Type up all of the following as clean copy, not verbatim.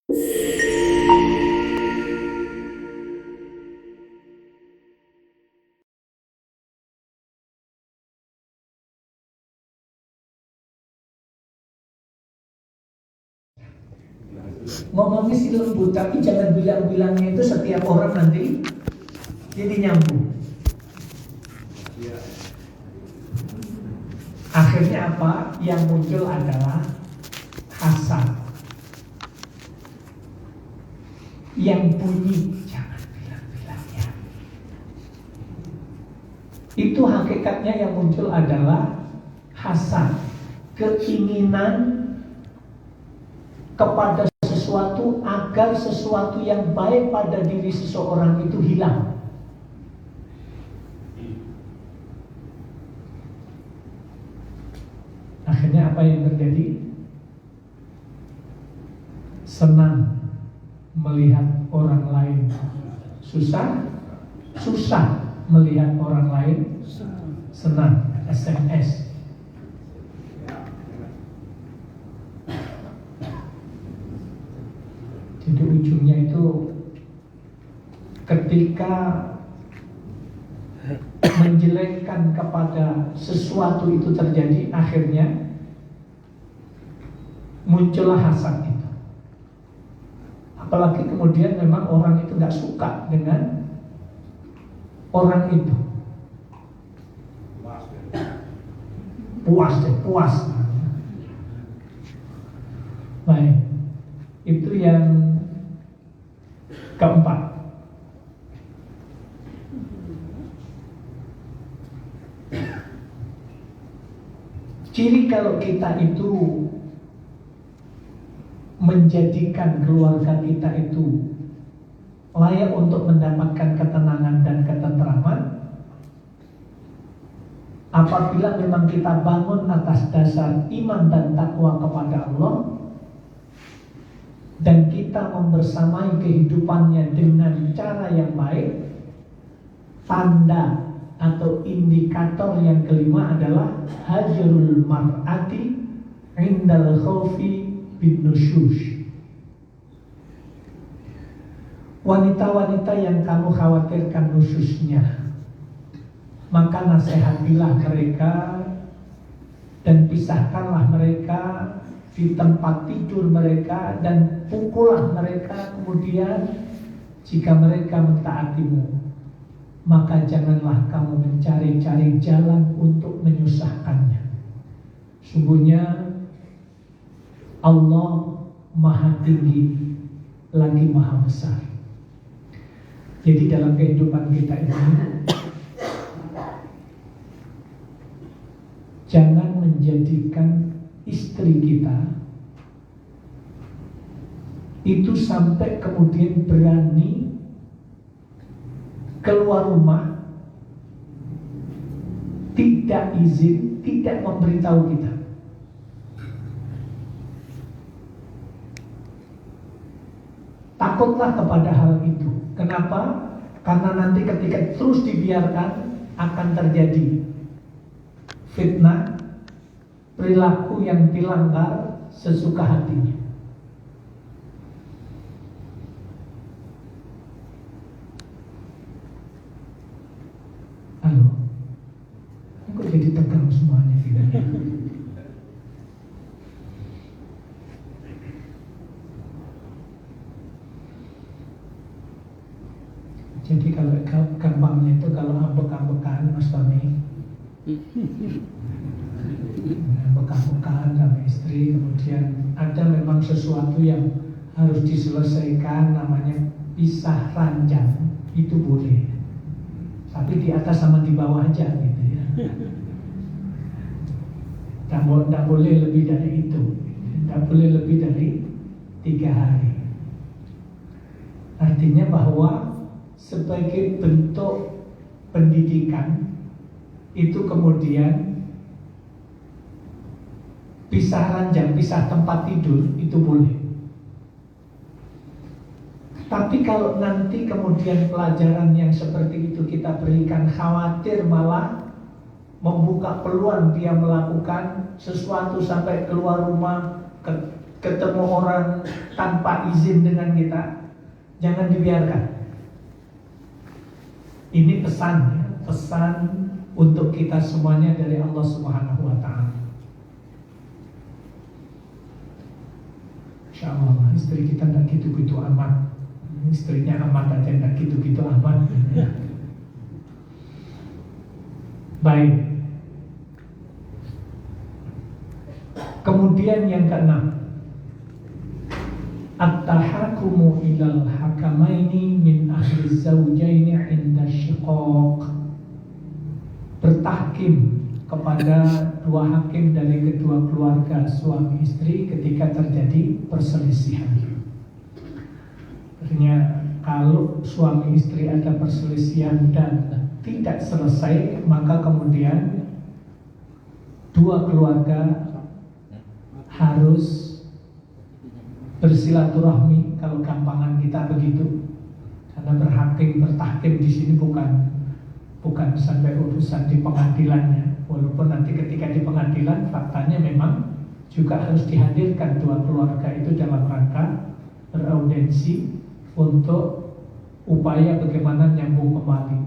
Ngomongnya si lembut, tapi jangan bilang-bilangnya itu setiap orang nanti jadi nyambung. Akhirnya apa? Yang muncul adalah hasad. Yang bunyi, jangan bilang-bilangnya. Itu hakikatnya yang muncul adalah hasad. Keinginan kepada sesuatu agar sesuatu yang baik pada diri seseorang itu hilang. Akhirnya apa yang terjadi? Senang melihat orang lain susah, susah melihat orang lain senang. SMS. Jadi ujungnya itu ketika menjelekkan kepada sesuatu itu terjadi, akhirnya muncullah hasad itu. Apalagi kemudian memang orang itu nggak suka dengan orang itu, puas. Baik, itu yang keempat. Ciri kalau kita itu menjadikan keluarga kita itu layak untuk mendapatkan ketenangan dan ketentraman, apabila memang kita bangun atas dasar iman dan takwa kepada Allah, dan kita membersamai kehidupannya dengan cara yang baik. Tanda atau indikator yang kelima adalah hajrul mar'ati indal khawfi bin nusyush. Wanita-wanita yang kamu khawatirkan nusyusnya, maka nasihatilah mereka dan pisahkanlah mereka di tempat tidur mereka, dan pukullah mereka. Kemudian jika mereka mentaatimu, maka janganlah kamu mencari-cari jalan untuk menyusahkannya. Sungguhnya Allah Maha Tinggi lagi Maha Besar. Jadi dalam kehidupan kita ini, jangan menjadikan istri kita itu sampai kemudian berani keluar rumah, tidak izin, tidak memberitahu kita. Takutlah kepada hal itu. Kenapa? Karena nanti ketika terus dibiarkan akan terjadi fitnah, perilaku yang dilanggar sesuka hatinya. Halo, kok jadi tegang semuanya tidak? Jadi kalau gampangnya itu kalau ambek-ambekan Mas Tony, ambek-ambekan sama istri, kemudian ada memang sesuatu yang harus diselesaikan, namanya pisah ranjang, itu boleh. Tapi di atas sama di bawah aja gitu ya. Tidak boleh lebih dari itu. Tidak boleh lebih dari 3 hari. Artinya bahwa sebagai bentuk pendidikan itu kemudian pisah ranjang, pisah tempat tidur itu boleh. Tapi kalau nanti kemudian pelajaran yang seperti itu kita berikan, khawatir malah membuka peluang dia melakukan sesuatu sampai keluar rumah ke ketemu orang tanpa izin dengan kita, jangan dibiarkan. Ini pesan, ya, pesan untuk kita semuanya dari Allah Subhanahu wa Ta'ala. Insya Allah istri kita tidak gitu-gitu amat. Istrinya amat aja tidak gitu-gitu amat. Baik. Kemudian yang keenam, at-tahakumu ilal hakamaini min ahli zawjaini inda syiqaq. Bertahkim kepada dua hakim dari kedua keluarga suami istri ketika terjadi perselisihan. Artinya kalau suami istri ada perselisihan dan tidak selesai, maka kemudian dua keluarga harus bersilaturahmi, kalau gampangan kita begitu. Karena bertahkim di sini bukan sampai urusan di pengadilannya. Walaupun nanti ketika di pengadilan faktanya memang juga harus dihadirkan dua keluarga itu dalam rangka beraudensi untuk upaya bagaimana nyambung kembali.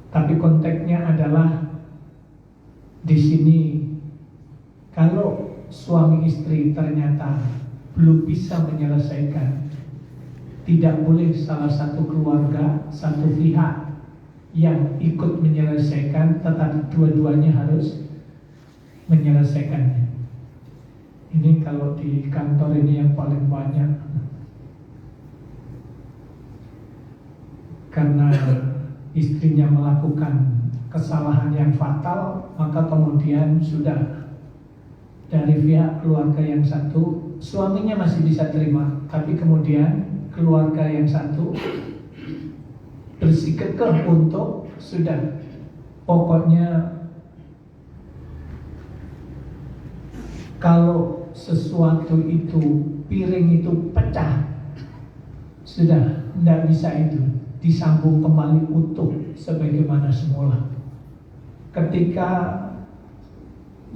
Tapi konteksnya adalah di sini kalau suami istri ternyata belum bisa menyelesaikan, tidak boleh salah satu keluarga, satu pihak yang ikut menyelesaikan, tetapi dua-duanya harus menyelesaikannya. Ini kalau di kantor ini yang paling banyak. Karena istrinya melakukan kesalahan yang fatal, maka kemudian sudah dari pihak keluarga yang satu, suaminya masih bisa terima, tapi kemudian keluarga yang satu bersikukuh untuk sudah, pokoknya kalau sesuatu itu, piring itu pecah, sudah tidak bisa itu disambung kembali utuh sebagaimana semula. Ketika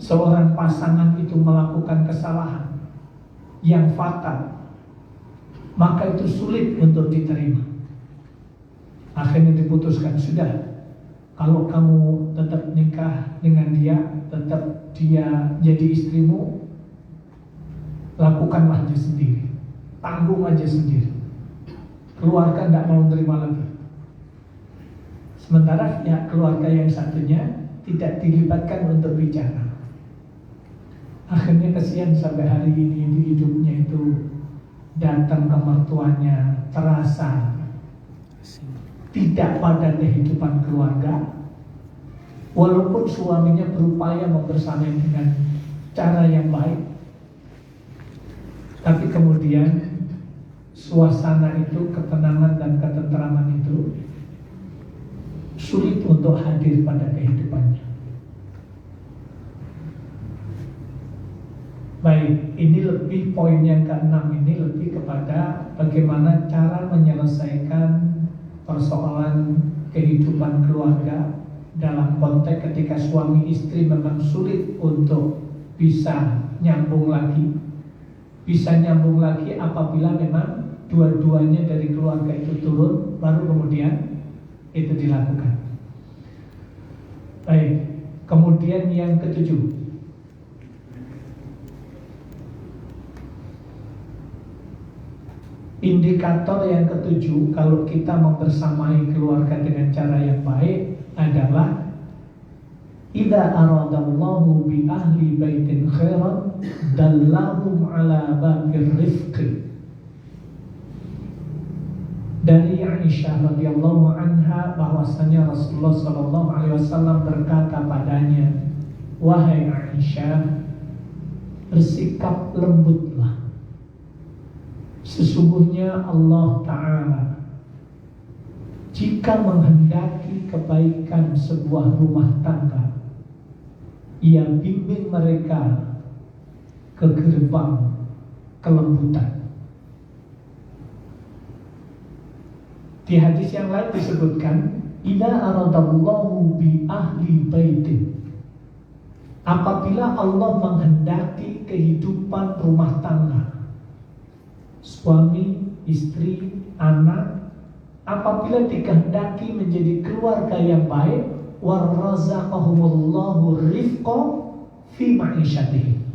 seorang pasangan itu melakukan kesalahan yang fatal, maka itu sulit untuk diterima. Akhirnya diputuskan, sudah, kalau kamu tetap nikah dengan dia, tetap dia jadi istrimu, lakukanlah aja sendiri, tanggung aja sendiri. Keluarga tidak mau menerima lagi. Sementara ya keluarga yang satunya tidak dilibatkan untuk bicara. Akhirnya kesian sampai hari ini di hidupnya itu datang ke mertuanya terasa tidak pada kehidupan keluarga, walaupun suaminya berupaya membersamai dengan cara yang baik, tapi kemudian suasana itu, ketenangan dan ketentraman itu sulit untuk hadir pada kehidupannya. Baik, ini lebih poin yang keenam ini lebih kepada bagaimana cara menyelesaikan persoalan kehidupan keluarga dalam konteks ketika suami istri memang sulit untuk bisa nyambung lagi. Bisa nyambung lagi apabila memang dua-duanya dari keluarga itu turun, baru kemudian itu dilakukan. Baik, kemudian yang ketujuh, indikator yang ketujuh kalau kita membersamai keluarga dengan cara yang baik adalah idza aradallahu bi ahli baitin khairan dallahum ala babir rifqi. Dari Aisyah radhiyallahu anha bahwasanya Rasulullah sallallahu alaihi wasallam berkata padanya, wahai Aisyah, bersikap lembutlah. Sesungguhnya Allah Ta'ala jika menghendaki kebaikan sebuah rumah tangga, Ia bimbing mereka ke gerbang kelembutan. Di hadis yang lain disebutkan, idza aradallahu bi ahli baitin, Apabila Allah menghendaki kehidupan rumah tangga, suami, istri, anak, apabila dikehendaki menjadi keluarga yang baik, warazaqahumullahu rifqa fi ma'isyatihim,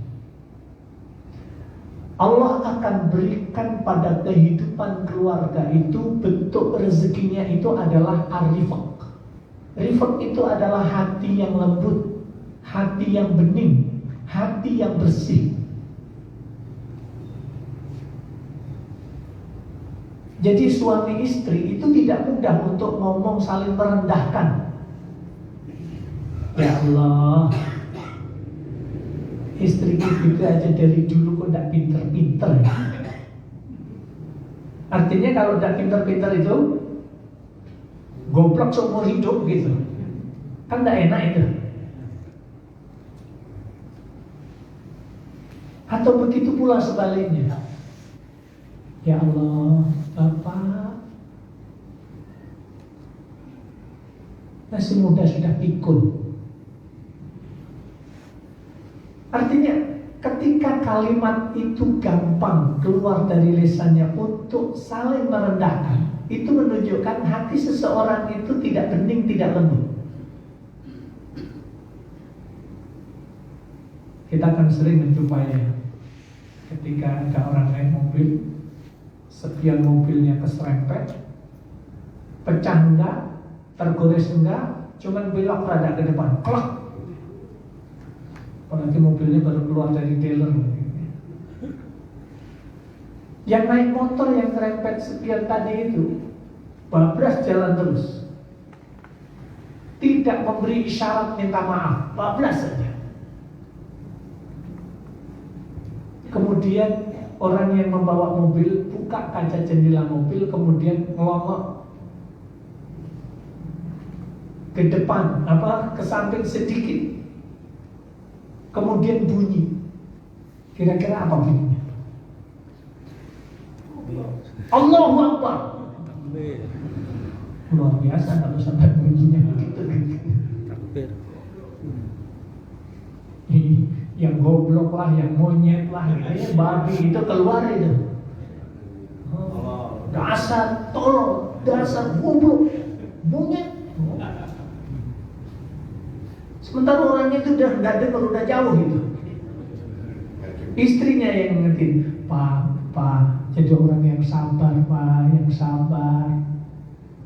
Allah akan berikan pada kehidupan keluarga itu bentuk rezekinya itu adalah ar-rifq. Rifq itu adalah hati yang lembut, hati yang bening, hati yang bersih. Jadi suami istri itu tidak mudah untuk ngomong saling merendahkan. Ya Allah, istriku gitu aja dari dulu kok tidak pinter-pinter. Artinya kalau tidak pinter-pinter itu goblok seumur hidup gitu. Kan tidak enak itu. Atau begitu pula sebaliknya. Ya Allah, Bapak masih muda sudah pikun. Artinya ketika kalimat itu gampang keluar dari lisannya untuk saling merendahkan, itu menunjukkan hati seseorang itu tidak bening, tidak lembut. Kita akan sering menjumpai ketika ada orang naik mobil, sepion mobilnya keserempet, pecah enggak, tergores enggak, cuman belok rada ke depan, klak. Apalagi mobilnya baru keluar dari dealer. Yang naik motor yang serempet sepion tadi itu bablas jalan terus, tidak memberi isyarat minta maaf, bablas saja. Kemudian orang yang membawa mobil buka kaca jendela mobil, kemudian ngelongok ke depan, ke samping sedikit, kemudian bunyi. Kira-kira apa bunyinya? Allahu Akbar. Luar biasa kalau sampai bunyinya begitu. Yang goblok lah, yang monyet lah, yang babi itu keluar itu. Dasar tolong, dasar goblok, monyet. Sementara orangnya itu udah nggak dengar, udah jauh gitu. Istrinya yang ngerti, Pak, jadi orang yang sabar, Pak, yang sabar.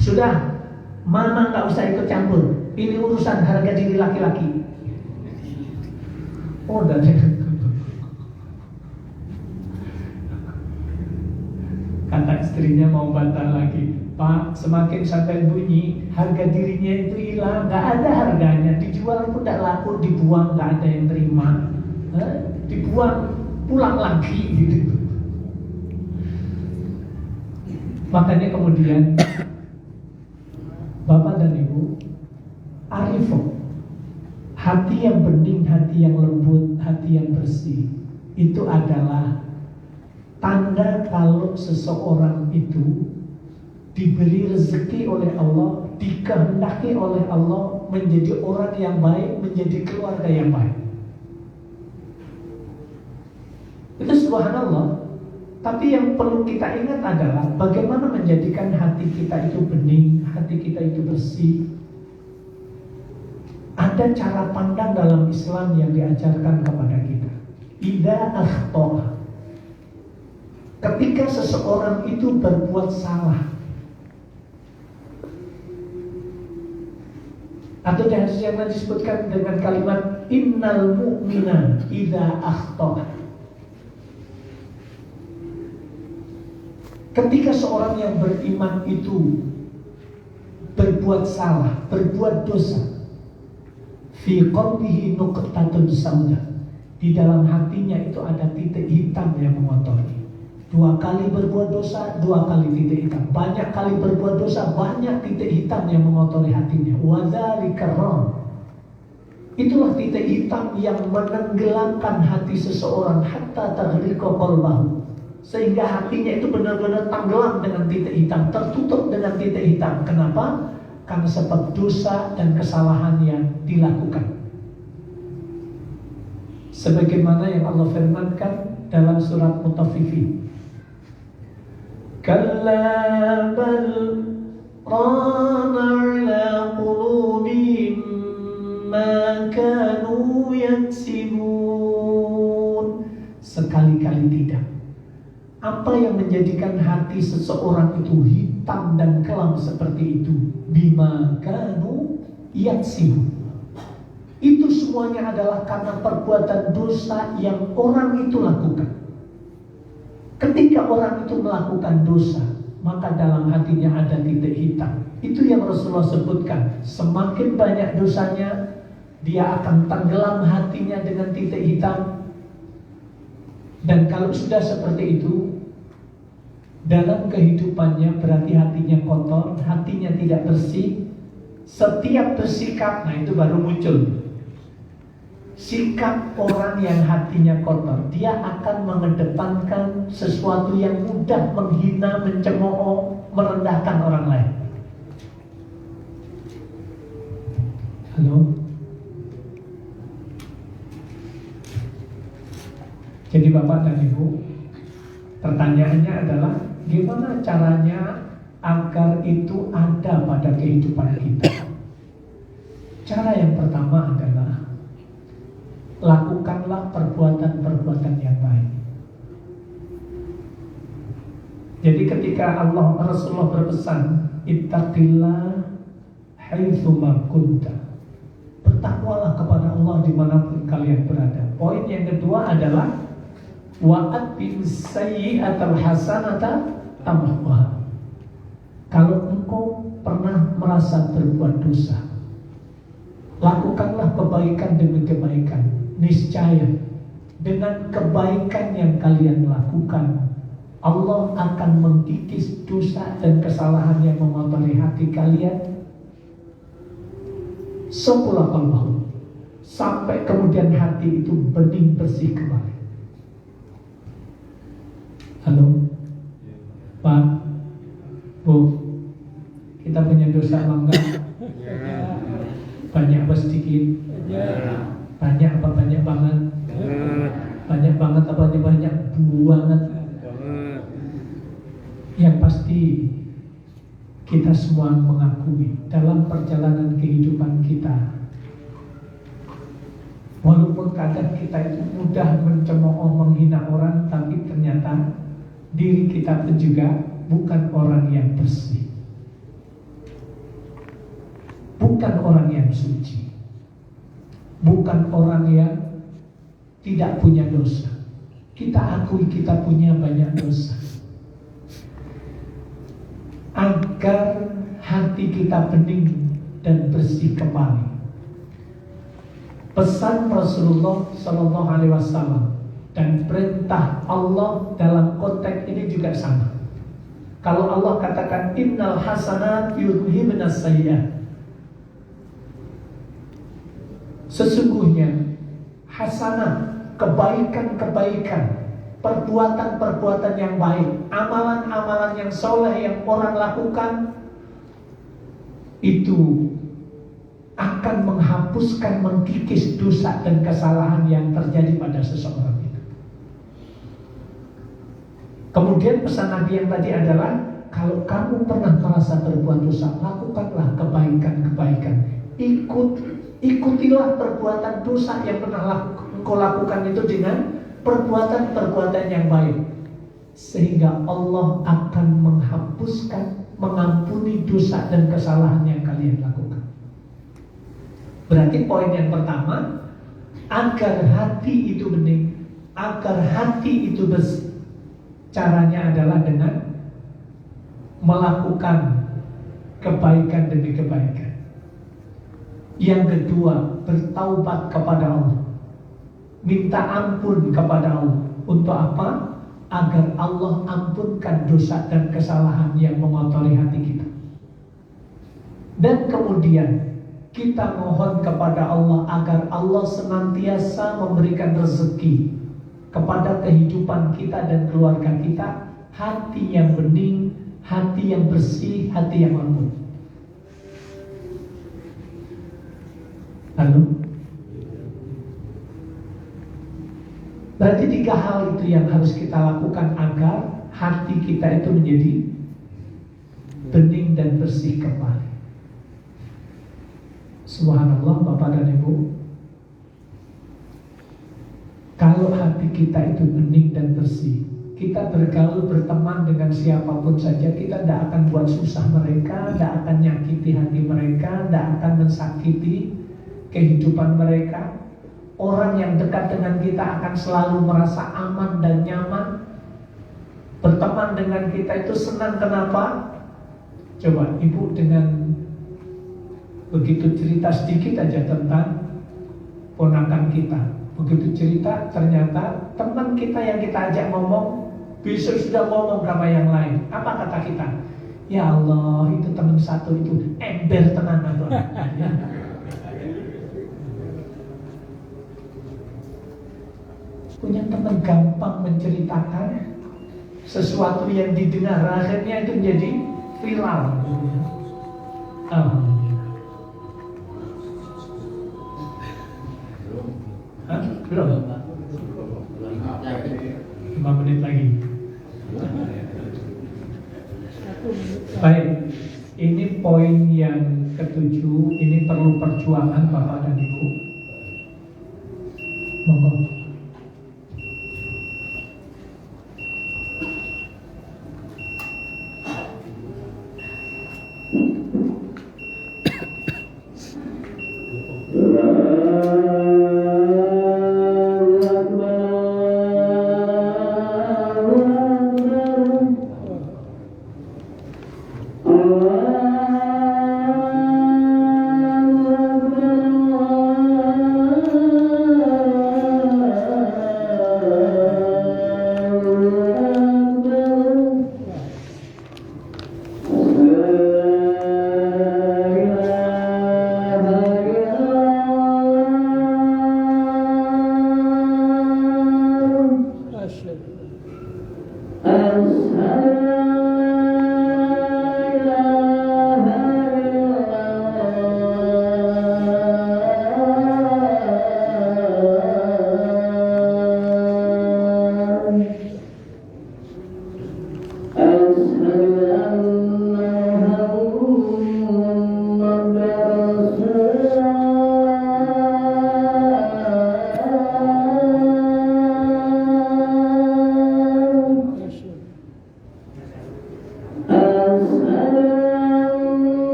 Sudah, Mama nggak usah ikut campur. Ini urusan harga diri laki-laki. Oh, udah deh. Kata istrinya mau bantah lagi, Pak, semakin sampai bunyi, harga dirinya itu hilang, nggak ada harganya, dijual pun tidak laku, dibuang nggak ada yang terima, dibuang pulang lagi gitu. Makanya kemudian Bapak dan Ibu, arifo, hati yang bening, hati yang lembut, hati yang bersih, itu adalah tanda kalau seseorang itu diberi rezeki oleh Allah, dikehendaki oleh Allah menjadi orang yang baik, menjadi keluarga yang baik. Itu subhanallah. Tapi yang perlu kita ingat adalah bagaimana menjadikan hati kita itu bening, hati kita itu bersih. Ada cara pandang dalam Islam yang diajarkan kepada kita. Idza akhta, ketika seseorang itu berbuat salah, atau di hadis yang disebutkan dengan kalimat innal mu'mina idza akhta. Ketika seorang yang beriman itu berbuat salah, berbuat dosa, fi qalbihi nuqtatun sauda, di dalam hatinya itu ada titik hitam yang mengotori. 2 kali berbuat dosa, 2 kali titik hitam. Banyak kali berbuat dosa, banyak titik hitam yang mengotori hatinya. Wa dzalika ram, itulah titik hitam yang menenggelamkan hati seseorang hatta taghriqa qalbahu, sehingga hatinya itu benar-benar tenggelam dengan titik hitam, tertutup dengan titik hitam. Kenapa? Karena sebab dosa dan kesalahan yang dilakukan. Sebagaimana yang Allah firmankan dalam surat Mutaffifin, kalla bal rana ala qulubihim ma kanu yaksibun. Sekali-kali tidak. Apa yang menjadikan hati seseorang itu hitam dan kelam seperti itu? Bima kanu yaksibun. Itu semuanya adalah karena perbuatan dosa yang orang itu lakukan. Ketika orang itu melakukan dosa, maka dalam hatinya ada titik hitam. Itu yang Rasulullah sebutkan. Semakin banyak dosanya, dia akan tenggelam hatinya dengan titik hitam. Dan kalau sudah seperti itu, dalam kehidupannya berarti hatinya kotor, hatinya tidak bersih. Setiap bersikap, nah itu baru muncul sikap orang yang hatinya kotor. Dia akan mengedepankan sesuatu yang mudah menghina, mencemooh, merendahkan orang lain. Halo? Jadi Bapak dan Ibu, pertanyaannya adalah gimana caranya agar itu ada pada kehidupan kita? Cara yang pertama adalah lakukanlah perbuatan-perbuatan yang baik. Jadi ketika Rasulullah berpesan, ittaqillah haitsuma kunta, bertakwalah kepada Allah dimanapun kalian berada. Poin yang kedua adalah wa atbi'us sayyi'atal hasanata tamhuha. Kalau engkau pernah merasa berbuat dosa, lakukanlah kebaikan demi kebaikan. Niscaya dengan kebaikan yang kalian lakukan, Allah akan mengkikis dosa dan kesalahan yang mengotori hati kalian. Sepuluh sampai kemudian hati itu bening bersih kembali. Halo, Pak, Bu, kita punya dosa enggak? Banyak apa sedikit? Banyak apa banyak banget? Banyak banget apa banyak banget? Yang pasti kita semua mengakui dalam perjalanan kehidupan kita, walaupun kadang kita itu mudah mencemooh, menghina orang, tapi ternyata diri kita pun juga bukan orang yang bersih, bukan orang yang suci, bukan orang yang tidak punya dosa. Kita akui kita punya banyak dosa. Agar hati kita bening dan bersih kembali, pesan Rasulullah Sallallahu Alaihi Wasallam dan perintah Allah dalam konteks ini juga sama. Kalau Allah katakan innal hasanat yudhibnas sayyi'at, sesungguhnya hasanah, kebaikan-kebaikan, perbuatan-perbuatan yang baik, amalan-amalan yang soleh yang orang lakukan, itu akan menghapuskan, mengkikis dosa dan kesalahan yang terjadi pada seseorang itu. Kemudian pesan Nabi yang tadi adalah, kalau kamu pernah merasa berbuat dosa, lakukanlah kebaikan-kebaikan. Ikutilah perbuatan dosa yang pernah engkau lakukan itu dengan perbuatan-perbuatan yang baik, sehingga Allah akan menghapuskan, mengampuni dosa dan kesalahan yang kalian lakukan. Berarti poin yang pertama, agar hati itu bening, agar hati itu bersih, caranya adalah dengan melakukan kebaikan demi kebaikan. Yang kedua, bertaubat kepada Allah, minta ampun kepada Allah. Untuk apa? Agar Allah ampunkan dosa dan kesalahan yang mengotori hati kita. Dan kemudian kita mohon kepada Allah agar Allah senantiasa memberikan rezeki kepada kehidupan kita dan keluarga kita, hati yang bening, hati yang bersih, hati yang lembut. Lalu Berarti 3 hal itu yang harus kita lakukan agar hati kita itu menjadi bening dan bersih kembali. Subhanallah Bapak dan Ibu, kalau hati kita itu bening dan bersih, kita bergaul berteman dengan siapapun saja, kita tidak akan buat susah mereka, tidak akan nyakiti hati mereka, tidak akan mensakiti kehidupan mereka. Orang yang dekat dengan kita akan selalu merasa aman dan nyaman. Berteman dengan kita itu senang. Kenapa? Coba Ibu dengan begitu cerita sedikit aja tentang ponakan kita, begitu cerita ternyata teman kita yang kita ajak ngomong besok sudah ngomong sama yang lain. Apa kata kita? Ya Allah, itu teman satu itu ember tenanan. Punya teman gampang menceritakan sesuatu yang didengar, akhirnya itu menjadi viral. Belum? 5 menit lagi. Baik, ini poin yang ke-7. Ini perlu perjuangan Bapak dan Ibu. Monggo.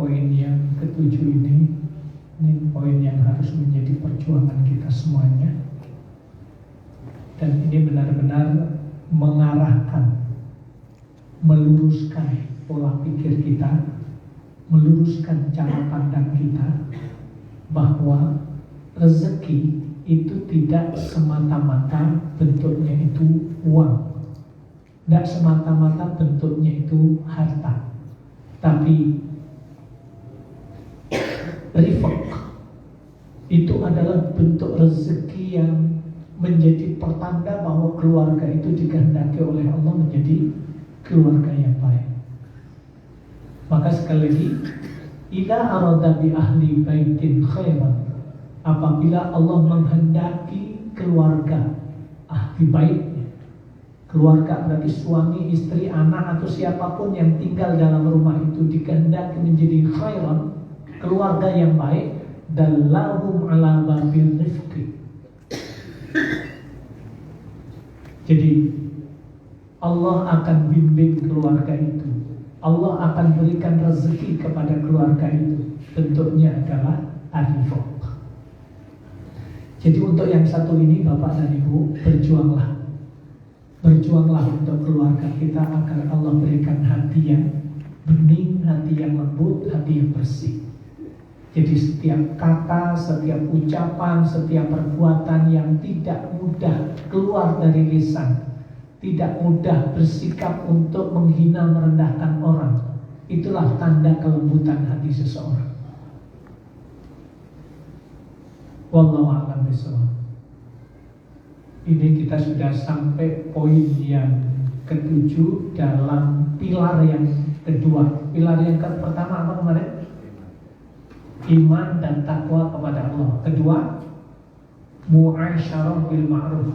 poin yang ketujuh ini poin yang harus menjadi perjuangan kita semuanya. Dan ini benar-benar mengarahkan, meluruskan pola pikir kita, meluruskan cara pandang kita, bahwa rezeki itu tidak semata-mata bentuknya itu uang, tidak semata-mata bentuknya itu harta, tapi rifq itu adalah bentuk rezeki yang menjadi pertanda bahwa keluarga itu dikehendaki oleh Allah menjadi keluarga yang baik. Maka sekali lagi, idza arada bi ahli baitin khairan, apabila Allah menghendaki keluarga ahli baitnya, keluarga berarti suami, istri, anak atau siapapun yang tinggal dalam rumah itu dikehendaki menjadi khairan, keluarga yang baik, dallahum ala babil rizqi. Jadi Allah akan bimbing keluarga itu, Allah akan berikan rezeki kepada keluarga itu, bentuknya adalah arifah. Jadi untuk yang satu ini Bapak dan Ibu, berjuanglah untuk keluarga kita agar Allah berikan hati yang bening, hati yang lembut, hati yang bersih. Jadi setiap kata, setiap ucapan, setiap perbuatan yang tidak mudah keluar dari lisan, tidak mudah bersikap untuk menghina, merendahkan orang, itulah tanda kelembutan hati seseorang. Wallahu a'lam bishawab. Ini kita sudah sampai poin yang ketujuh dalam pilar yang kedua. Pilar yang pertama apa kemarin? Iman dan takwa kepada Allah. Kedua, mu'asyarah bil ma'ruf.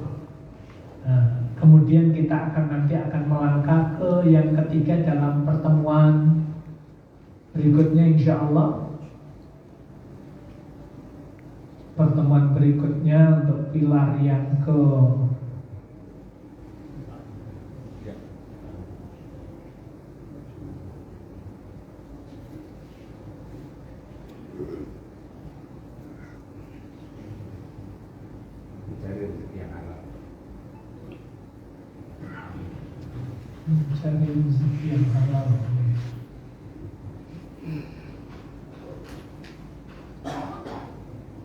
Nah, kemudian kita nanti akan melangkah ke yang ketiga dalam pertemuan berikutnya, insya Allah. Pertemuan berikutnya untuk pilar yang ke mencari rezeki yang halal.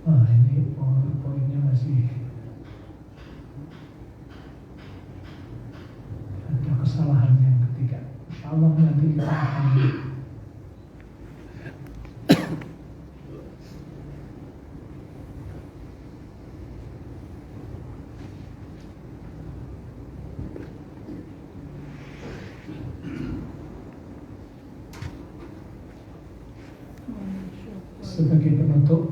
Ini poinnya masih ada kesalahan yang ketiga. Insyaallah nanti kita akan sebagai penutup.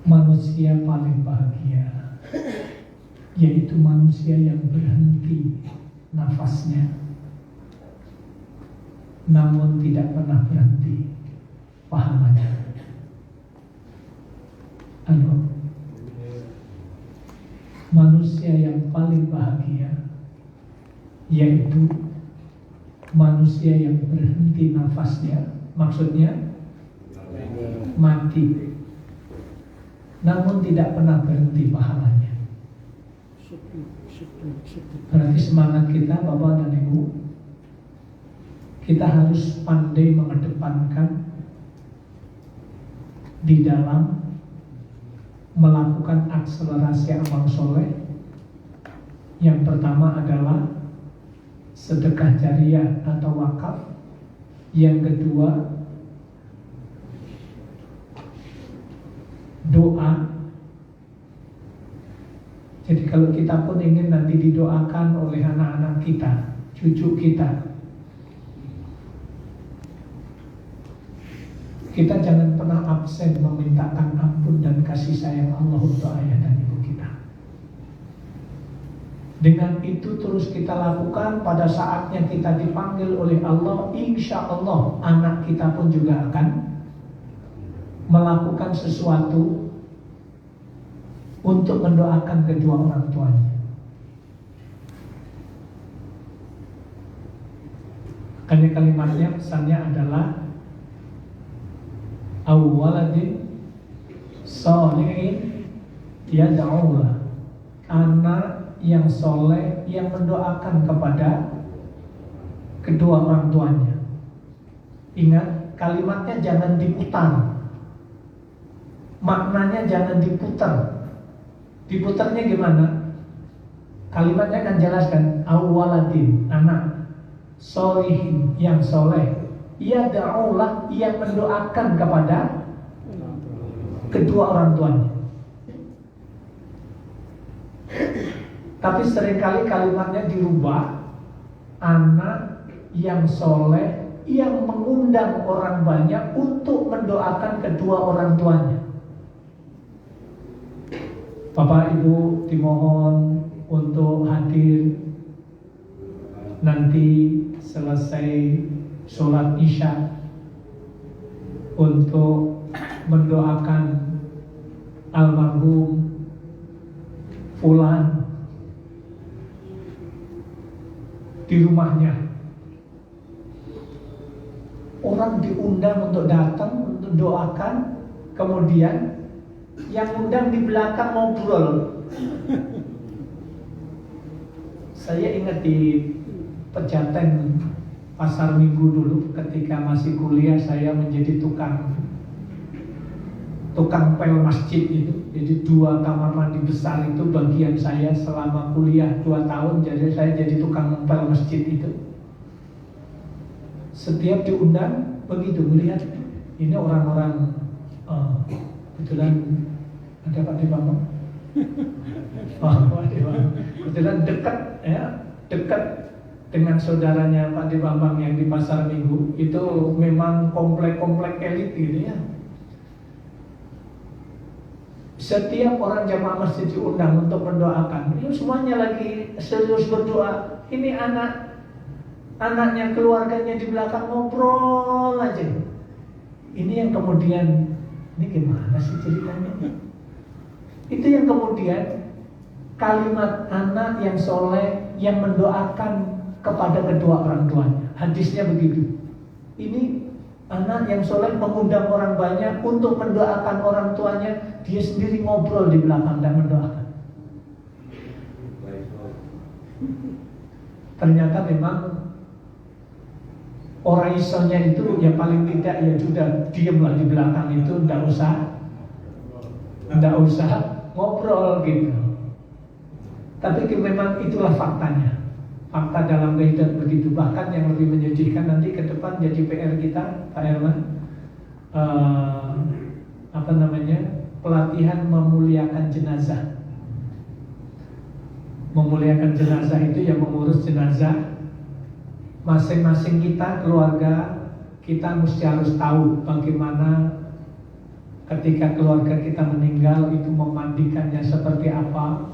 Manusia paling bahagia yaitu manusia yang berhenti nafasnya, namun tidak pernah berhenti pahalanya. Manusia yang paling bahagia yaitu manusia yang berhenti nafasnya, maksudnya mati, namun tidak pernah berhenti pahalanya. Berarti semangat kita Bapak dan Ibu, kita harus pandai mengedepankan di dalam melakukan akselerasi amal soleh. Yang pertama adalah sedekah jariah atau wakaf. Yang kedua, doa. Jadi kalau kita pun ingin nanti didoakan oleh anak-anak kita, cucu kita, kita jangan pernah absen memintakan ampun dan kasih sayang Allah untuk ayah dan ibu kita. Dengan itu terus kita lakukan, pada saatnya kita dipanggil oleh Allah, insya Allah anak kita pun juga akan melakukan sesuatu untuk mendoakan kedua orang tuanya. Karena kalimatnya pesannya adalah awwaladin sholihin yad'ulah, anak yang soleh yang mendoakan kepada kedua orang tuanya. Ingat, kalimatnya jangan diputar, maknanya jangan diputar. Diputarnya gimana? Kalimatnya kan jelaskan, awwaladin, anak, sholihin, yang soleh, yad'ulah, yang mendoakan kepada kedua orang tuanya. Tapi seringkali kalimatnya dirubah, anak yang soleh yang mengundang orang banyak untuk mendoakan kedua orang tuanya. Bapak Ibu dimohon untuk hadir nanti selesai sholat Isya untuk mendoakan almarhum Fulan di rumahnya. Orang diundang untuk datang untuk doakan, kemudian yang undang di belakang ngobrol. Saya ingat di Pejaten Pasar Minggu dulu, ketika masih kuliah saya menjadi tukang pel masjid itu. Jadi 2 kamar mandi besar itu bagian saya selama kuliah 2 tahun. Jadi saya jadi tukang pel masjid itu. Setiap diundang begitu, melihat ini orang-orang kebetulan ada Pak Dewang. Pak Dewang kebetulan dekat ya, dekat dengan saudaranya Pak Dewang yang di Pasar Minggu. Itu memang komplek-komplek elit gitu ya. Setiap orang jamaah masjid diundang untuk mendoakan, itu semuanya lagi serius berdoa. Ini anaknya, keluarganya di belakang ngobrol aja. Ini yang kemudian, ini gimana sih ceritanya? Itu yang kemudian kalimat anak yang soleh yang mendoakan kepada kedua orang tuanya. Hadisnya begitu. Ini anak yang soleh mengundang orang banyak untuk mendoakan orang tuanya, dia sendiri ngobrol di belakang dan mendoakan. Ternyata memang orang isonya itu ya paling tidak ya sudah diamlah di belakang itu, tidak usah ngobrol gitu. Tapi memang itulah faktanya. Fakta dalam kehidupan begitu. Bahkan yang lebih menyedihkan nanti ke depan jadi PR kita, Pak Herman, pelatihan memuliakan jenazah. Memuliakan jenazah itu yang mengurus jenazah. Masing-masing kita, keluarga kita mesti harus tahu bagaimana ketika keluarga kita meninggal itu memandikannya seperti apa.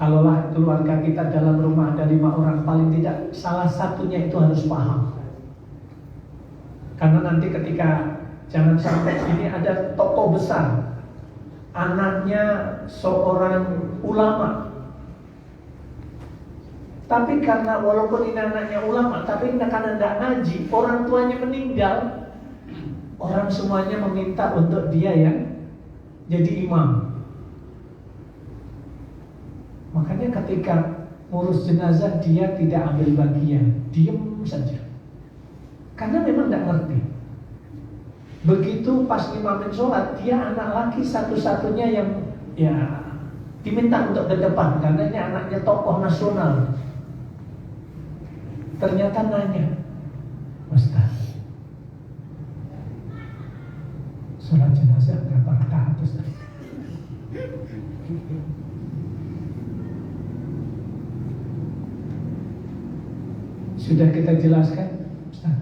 Kalaulah keluarga kita dalam rumah ada 5 orang, paling tidak salah satunya itu harus paham. Karena nanti ketika, jangan sampai ini ada tokoh besar, anaknya seorang ulama, tapi karena walaupun ini anaknya ulama, tapi karena tidak ngaji, orang tuanya meninggal, orang semuanya meminta untuk dia yang jadi imam. Makanya ketika ngurus jenazah dia tidak ambil bagian, diam saja. Karena memang tidak ngerti. Begitu pas imamin sholat, dia anak laki satu-satunya yang ya diminta untuk ke depan, karena ini anaknya tokoh nasional. Ternyata nanya, Ustaz, sholat jenazah berapa rakaat Ustaz? Sudah kita jelaskan, Ustaz,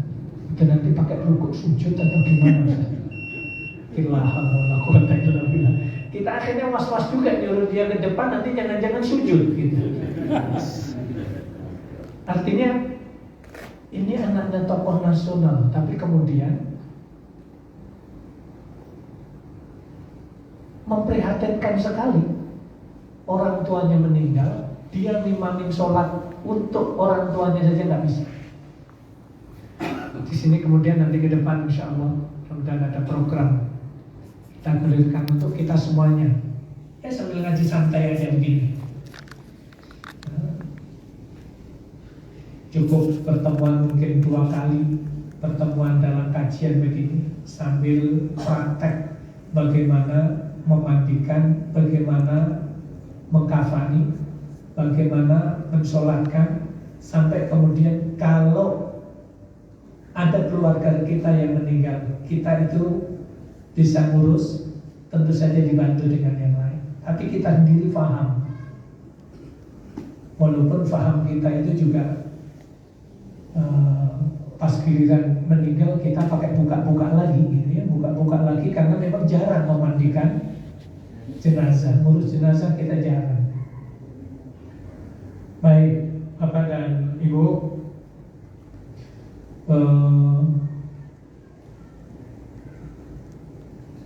itu nanti pakai rukuk sujud atau gimana Ustaz? Kita akhirnya was-was juga nyuruh dia ke depan, nanti jangan-jangan sujud gitu. Artinya ini anaknya tokoh nasional, tapi kemudian memprihatinkan sekali. Orang tuanya meninggal, dia mimamin sholat untuk orang tuanya saja nggak bisa. di sini kemudian nanti ke depan insya Allah kemudian ada program kita gulirkan untuk kita semuanya. Ya sambil ngaji santai aja begini. Cukup pertemuan mungkin 2 kali pertemuan dalam kajian begini sambil praktek bagaimana memandikan, bagaimana mengkafani, bagaimana mensolatkan, sampai kemudian kalau ada keluarga kita yang meninggal, kita itu bisa ngurus, tentu saja dibantu dengan yang lain. Tapi kita sendiri paham, walaupun paham kita itu juga pas giliran meninggal kita pakai buka-buka lagi gitu ya, buka-buka lagi karena memang jarang memandikan jenazah, ngurus jenazah kita jarang. Baik Bapak dan Ibu,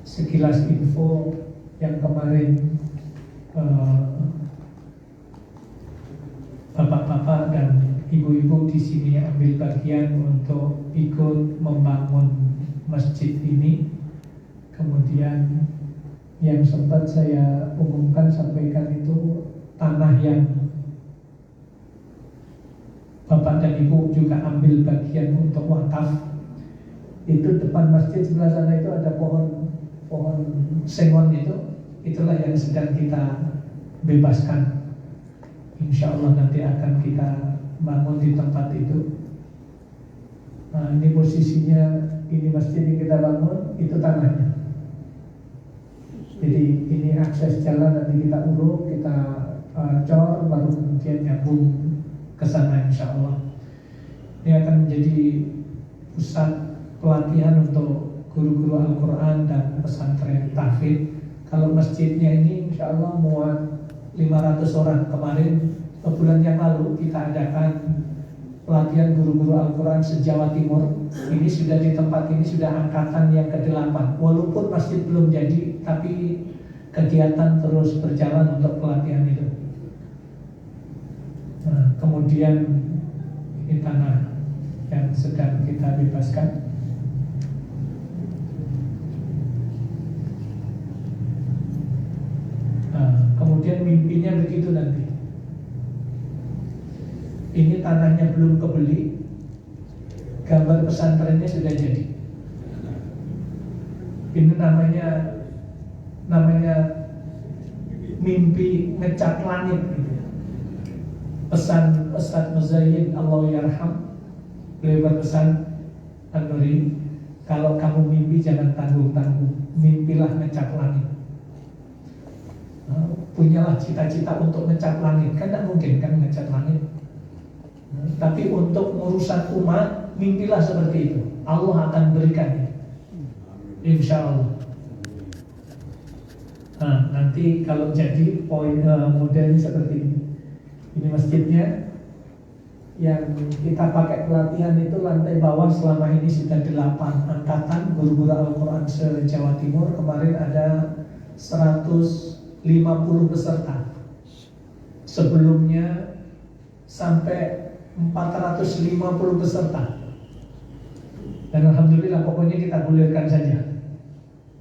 sekilas info yang kemarin bapak-bapak dan ibu-ibu di sini ambil bagian untuk ikut membangun masjid ini. Kemudian yang sempat saya umumkan sampaikan itu tanah yang bapak dan ibu juga ambil bagian untuk wakaf. Itu depan masjid sebelah sana itu ada pohon sengon itu. Itulah yang sedang kita bebaskan. Insya Allah nanti akan kita bangun di tempat itu. Nah, ini posisinya, ini masjid yang kita bangun, itu tanahnya. Jadi ini akses jalan nanti kita uruk, kita cor, baru kemudian nyambung ke sana insya Allah. Ini akan menjadi pusat pelatihan untuk guru-guru Al-Quran dan pesantren tahfidz. Kalau masjidnya ini insya Allah muat 500 orang. Kemarin bulan yang lalu kita adakan pelatihan guru-guru Al-Quran se-Jawa Timur. Ini sudah di tempat ini sudah angkatan yang ke-8. Walaupun masjid belum jadi, tapi kegiatan terus berjalan untuk pelatihan itu. Nah, kemudian ini tanah yang sedang kita bebaskan. Nah, kemudian mimpinya begitu nanti. Ini tanahnya belum kebeli, gambar pesantrennya sudah jadi. Ini namanya mimpi ngecat langit gitu. Pesan Ustaz Muzayyid Allah yarham, beliau berpesan, An-Nuri, kalau kamu mimpi jangan tanggung-tanggung, mimpilah ngecat langit. Punyalah cita-cita untuk ngecat langit, kan tidak mungkin kan ngecat langit. Tapi untuk urusan umat, mimpilah seperti itu. Allah akan berikannya, insya Allah. Nah, nanti kalau jadi modelnya seperti ini. Ini masjidnya. Yang kita pakai pelatihan itu lantai bawah selama ini sudah 8 angkatan guru-guru Al-Quran se-Jawa Timur. Kemarin ada 150 peserta. Sebelumnya sampai 450 peserta. Dan alhamdulillah pokoknya kita gulirkan saja.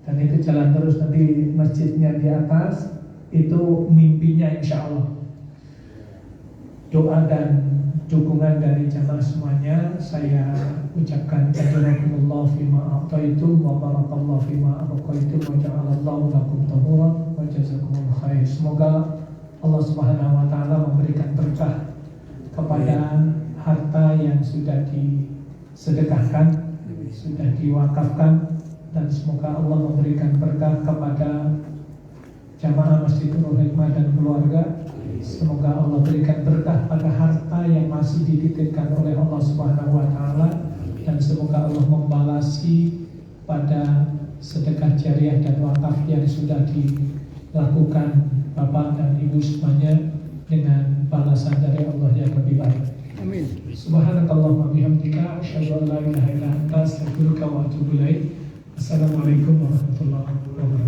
Dan itu jalan terus, nanti masjidnya di atas. Itu mimpinya insya Allah. Doa dan dukungan dari jamaah semuanya saya ucapkan jazakumullah fima a'taitum wa barakallahu fima abqaitum wa ja'alallahu lakum tahuran wa jazakumullah khair. Semoga Allah Subhanahu wa taala memberikan berkah kepada harta yang sudah disedekahkan, sudah diwakafkan, dan semoga Allah memberikan berkah kepada jamaah Masjidul Nurul Hikmah dan keluarga. Semoga Allah berikan berkah pada harta yang masih dititipkan oleh Allah Subhanahu wa taala, dan semoga Allah membalasi pada sedekah jariah dan wakaf yang sudah dilakukan Bapak dan Ibu semuanya dengan balasan dari Allah yang lebih baik. Amin. Subhanakallahumma bihamdika asyhadu an la ilaha illa anta astaghfiruka wa atubu ilaik. Assalamualaikum warahmatullahi wabarakatuh.